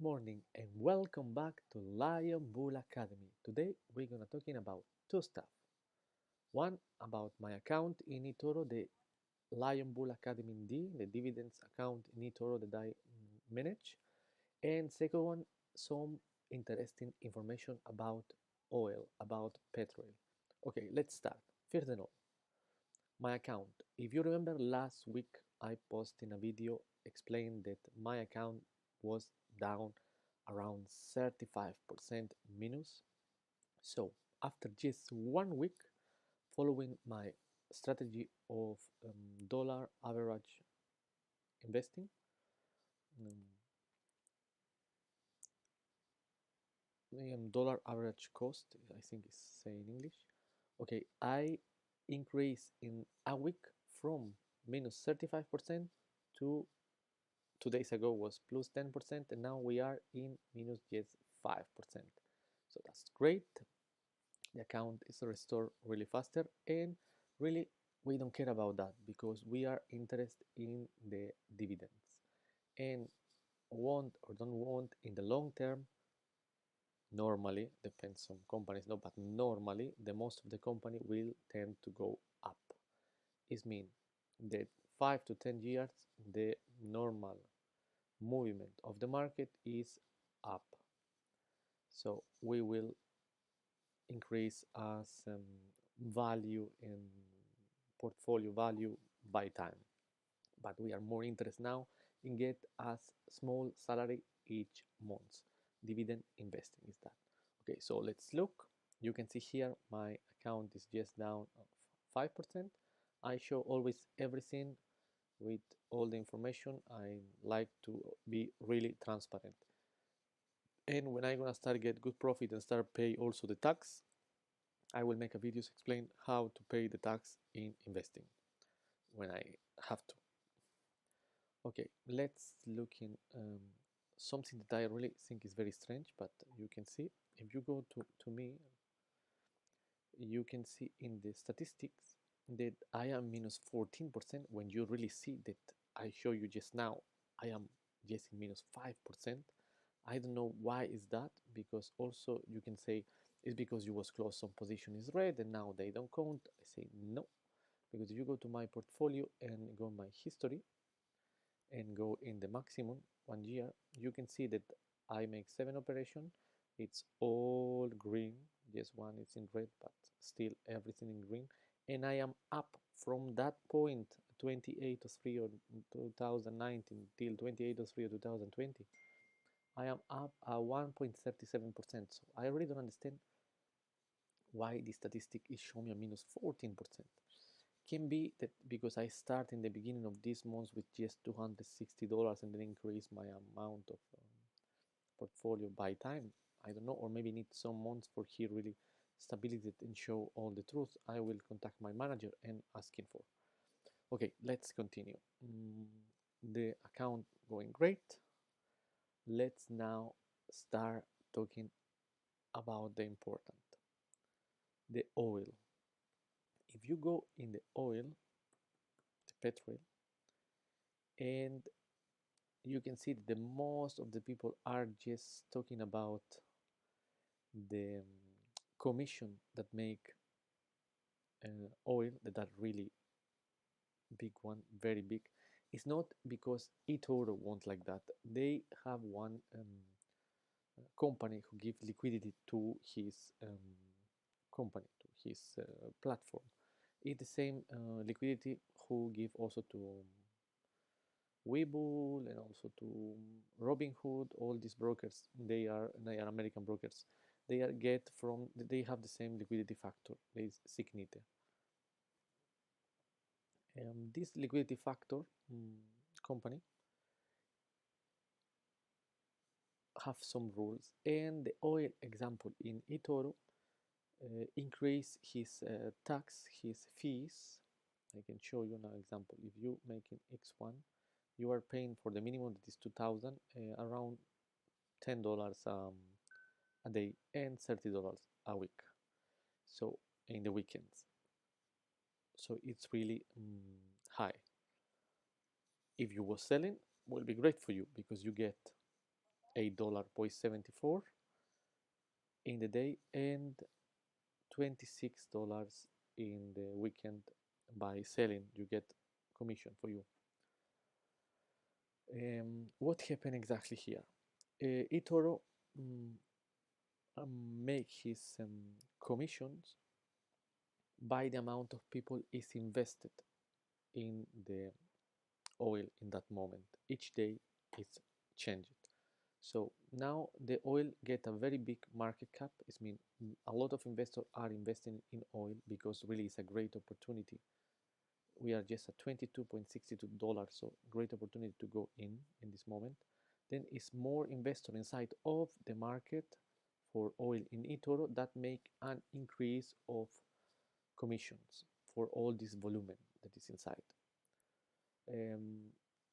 morning and welcome back to Lion Bull Academy. Today we're gonna talking about two stuff. One about my account in Etoro, the Lion Bull Academy D, the dividends account in Etoro that I manage, and second one, some interesting information about oil, about petrol. Okay, let's start. First of all, my account. If you remember last week, I posted a video explaining that my account was down around 35% minus. So after just 1 week, following my strategy of dollar average investing, um, dollar average cost, I think is say in English. Okay, I increased in a week from minus 35% to 2 days ago was plus 10%, and now we are in minus just 5%. So that's great. The account is restored really faster, and really we don't care about that because we are interested in the dividends, and want or don't want in the long term. Normally, depends on companies, no, but normally the most of the company will tend to go up. It means that 5 to 10 years the normal movement of the market is up. So we will increase as value in portfolio value by time. But we are more interested now in get as small salary each month. Dividend investing is that. Okay, so let's look. You can see here my account is just down 5%. I show always everything with all the information. I like to be really transparent. And when I'm gonna start get good profit and start pay also the tax, I will make a videos explain how to pay the tax in investing when I have to. Okay, let's look in something that I really think is very strange, but you can see if you go to me, you can see in the statistics that I am minus 14% when you really see that I show you just now I am just in minus 5%. I don't know why is that, because also you can say it's because you was close, some position is red and now they don't count. I say no, because if you go to my portfolio and go my history and go in the maximum 1 year, you can see that I make 7 operation. It's all green, just one is in red, but still everything in green, and I am up from that point 28/3 or 2019 till 28/3 or 2020. I am up at 1.37%. So I really don't understand why the statistic is showing me a minus 14%. Can be that because I start in the beginning of this month with just $260 and then increase my amount of portfolio by time. I don't know, or maybe need some months for here really stability and show all the truth. I will contact my manager and ask him for. Okay, let's continue. The account going great. Let's now start talking about the important, the oil. If you go in the oil, the petrol, and you can see that the most of the people are just talking about the commission that make oil, that are really big one, very big. It's not because Etoro won't like that. They have one company who give liquidity to his company, to his platform. It's the same liquidity who give also to Webull and also to Robinhood. All these brokers, they are American brokers. They have the same liquidity factor. They is Signite. This liquidity factor company have some rules, and the oil example in Etoro increase his tax, his fees. I can show you an example. If you make an X1, you are paying for the minimum that is 2,000 around $10 a day and $30 a week. So in the weekends. So it's really high. If you was selling, will be great for you because you get $8.74 in the day and $26 in the weekend. By selling, you get commission for you. What happened exactly here? Etoro make his commissions by the amount of people is invested in the oil in that moment. Each day it's changed. So now the oil get a very big market cap. It means a lot of investors are investing in oil because really it's a great opportunity. We are just at $22.62, so great opportunity to go in this moment. Then it's more investor inside of the market for oil in Etoro that make an increase of commissions for all this volume that is inside.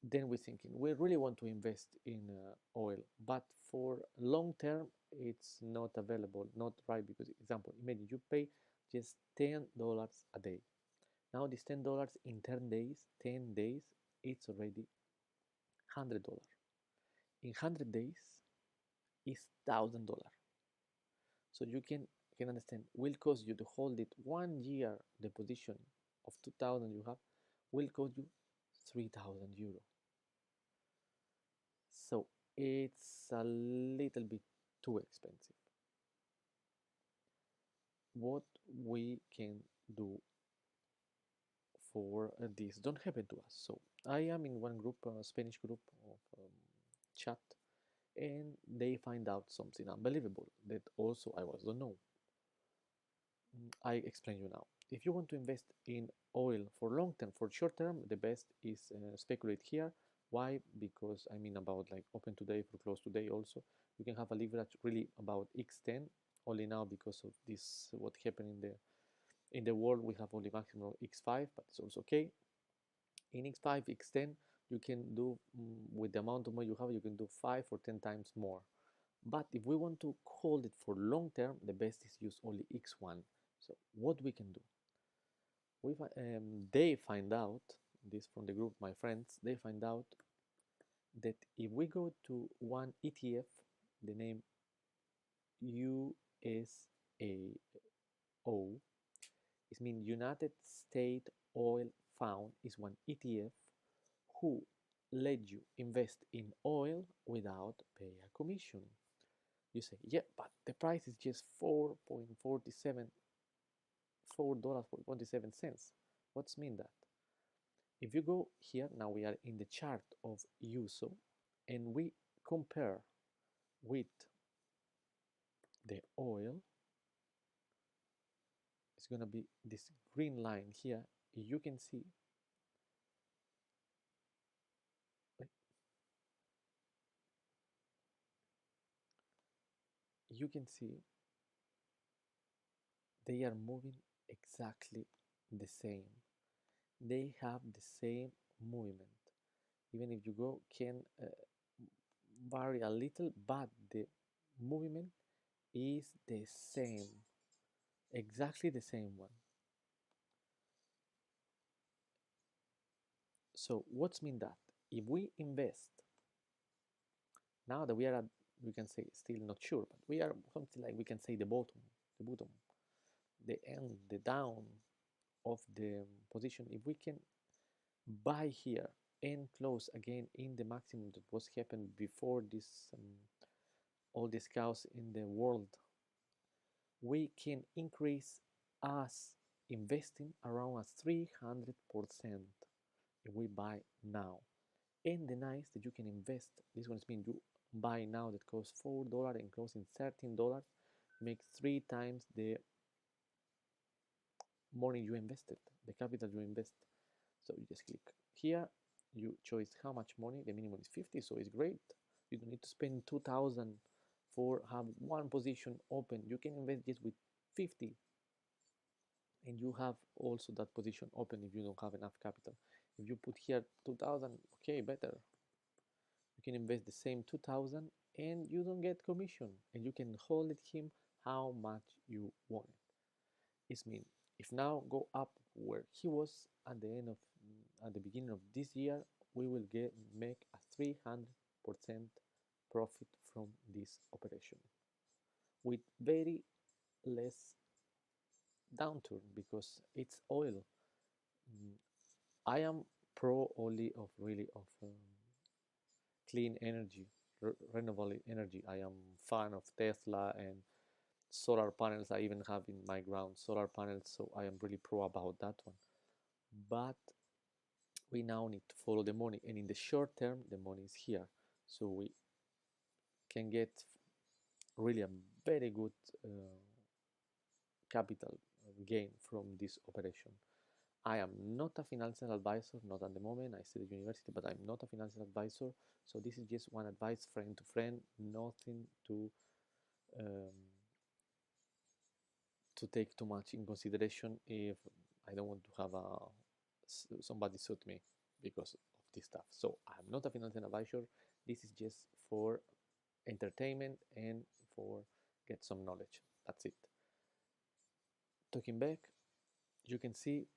Then we're thinking we really want to invest in oil, but for long term it's not available, not right, because example, imagine you pay just $10 a day. Now this $10 in 10 days, it's already $100. In 100 days is $1,000. So you can understand, will cost you to hold it 1 year, the position of 2,000 you have will cost you 3,000 euro. So it's a little bit too expensive. What we can do for this don't happen to us. So I am in one group, a Spanish group of chat, and they find out something unbelievable that also I was don't know. I explain you now. If you want to invest in oil for long term, for short term, the best is speculate here. Why? Because I mean about like open today for close today also. You can have a leverage really about X10 only now because of this what happened in the world. We have only maximum X5, but it's also okay. In X5, X10, you can do with the amount of money you have, you can do 5 or 10 times more. But if we want to hold it for long term, the best is use only X1. So what we can do? They find out, this from the group, my friends, they find out that if we go to one ETF, the name USAO, it means United States Oil Fund, is one ETF who let you invest in oil without pay a commission. You say, yeah, but the price is just $4.47. What's mean that? If you go here, now we are in the chart of USO, and we compare with the oil, it's gonna be this green line here. You can see they are moving exactly the same. They have the same movement. Even if you go can vary a little, but the movement is the same, exactly the same one. So what's mean that if we invest now that we are at, we can say still not sure, but we are something like we can say the bottom, the end, the down of the position. If we can buy here and close again in the maximum that was happened before this all these chaos in the world, we can increase us investing around 300% if we buy now. And the nice that you can invest, this one means you buy now that costs $4 and closing $13, makes 3 times the money you invested, the capital you invest. So you just click here, you choose how much money, the minimum is 50, so it's great. You don't need to spend 2,000 for have one position open. You can invest just with 50 and you have also that position open if you don't have enough capital. If you put here 2,000, okay, better. You can invest the same 2,000 and you don't get commission, and you can hold it him how much you want it. It means if now go up where he was at the beginning of this year, we will make a 300% profit from this operation with very less downturn because it's oil. Mm, I am pro only of really of clean energy, renewable energy. I am fan of Tesla and solar panels. I even have in my ground solar panels, so I am really pro about that one. But we now need to follow the money, and in the short term, the money is here, so we can get really a very good capital gain from this operation. I am not a financial advisor, not at the moment. I study at university, but I'm not a financial advisor. So this is just one advice, friend to friend, nothing um, to take too much in consideration if I don't want to have somebody suit me because of this stuff. So I'm not a financial advisor. This is just for entertainment and for get some knowledge. That's it. Talking back, you can see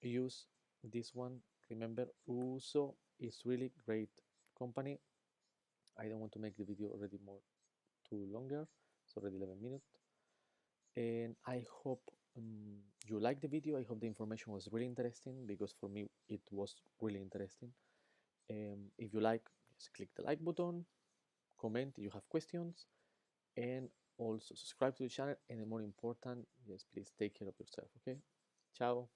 use this one. Remember, Uso is really great company. I don't want to make the video already more too longer. It's already 11 minutes. And I hope you like the video. I hope the information was really interesting because for me it was really interesting. If you like, just click the like button, comment if you have questions, and also subscribe to the channel. And the more important, yes, please take care of yourself. Okay, ciao.